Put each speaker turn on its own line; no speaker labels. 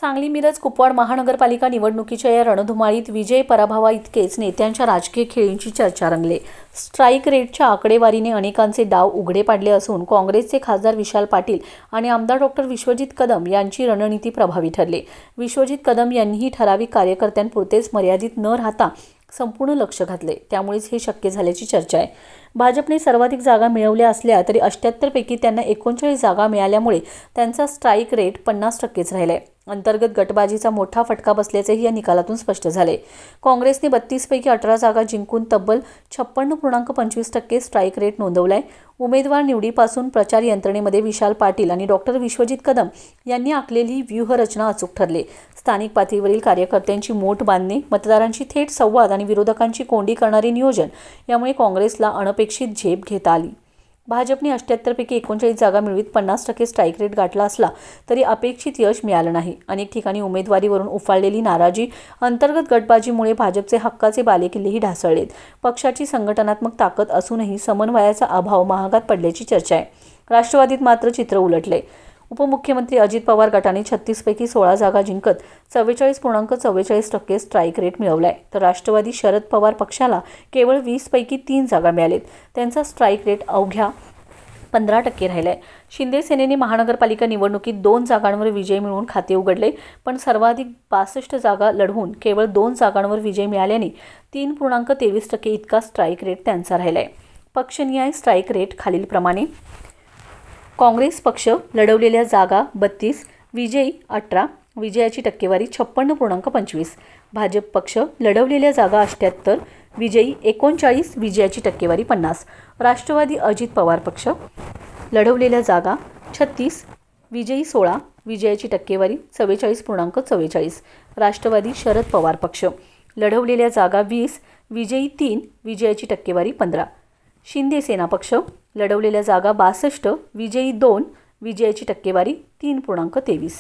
सांगली मिरज कुपवाड महानगरपालिका निवडणुकीच्या या रणधुमाळीत विजय पराभवाइतकेच नेत्यांच्या राजकीय खेळींची चर्चा रंगली। स्ट्राईक रेटच्या आकडेवारीने अनेकांचे डाव उघडे पाडले असून काँग्रेसचे खासदार विशाल पाटील आणि आमदार डॉक्टर विश्वजित कदम यांची रणनीती प्रभावी ठरली। विश्वजित कदम यांनीही ठराविक कार्यकर्त्यांपुरतेच मर्यादित न राहता संपूर्ण लक्ष घातले, त्यामुळेच हे शक्य झाल्याची चर्चा आहे। भाजपने सर्वाधिक जागा मिळवल्या असल्या तरी 78 पैकी त्यांना 39 जागा मिळाल्यामुळे त्यांचा स्ट्राईक रेट 50%च राहिलाय। अंतर्गत गटबाजीचा मोठा फटका बसल्याचेही या निकालातून स्पष्ट झाले। काँग्रेसने 32 पैकी 18 जागा जिंकून तब्बल 56.25% स्ट्राईक रेट नोंदवलाय। उमेदवार निवडीपासून प्रचार यंत्रणेमध्ये विशाल पाटील आणि डॉक्टर विश्वजित कदम यांनी आखलेली व्यूहरचना अचूक ठरली। स्थानिक पातळीवरील कार्यकर्त्यांची मोठ बांधणे, मतदारांशी थेट संवाद आणि विरोधकांची कोंडी करणारे नियोजन यामुळे काँग्रेसला अनपेक्षित झेप घेता आली। भाजपने 78 पैकी 39 जागा मिळवित 50% स्ट्राईक रेट गाठला असला तरी अपेक्षित यश मिळालं नाही। अनेक ठिकाणी उमेदवारीवरून उफाळलेली नाराजी, अंतर्गत गटबाजीमुळे भाजपचे हक्काचे बालेकिल्लेही ढासळलेत। पक्षाची संघटनात्मक ताकद असूनही समन्वयाचा अभाव महागात पडल्याची चर्चा आहे। राष्ट्रवादीत मात्र चित्र उलटले। उपमुख्यमंत्री अजित पवार गटाने 36 पैकी 16 जागा जिंकत 44.44% स्ट्राईक रेट मिळवलाय, तर राष्ट्रवादी शरद पवार पक्षाला केवळ 20 पैकी 3 जागा मिळालेत। त्यांचा स्ट्राईक रेट अवघ्या 15% राहिलाय। शिंदे सेनेने महानगरपालिका निवडणुकीत 2 जागांवर विजय मिळवून खाते उघडले, पण सर्वाधिक 62 जागा लढवून केवळ 2 जागांवर विजय मिळाल्याने 3.23% इतका स्ट्राईक रेट त्यांचा राहिलाय। पक्षनिहाय स्ट्राईक रेट खालीलप्रमाणे: काँग्रेस पक्ष लढवलेल्या जागा 32, विजयी 18, विजयाची टक्केवारी 56.25। भाजप पक्ष लढवलेल्या जागा 78, विजयी 39, विजयाची टक्केवारी 50। राष्ट्रवादी अजित पवार पक्ष लढवलेल्या जागा 36, विजयी 16, विजयाची टक्केवारी 44.44। राष्ट्रवादी शरद पवार पक्ष लढवलेल्या जागा 20, विजयी 3, विजयाची टक्केवारी 15। शिंदे सेना पक्ष लढवलेल्या जागा 62, विजयी 2, विजयाची टक्केवारी 3.23।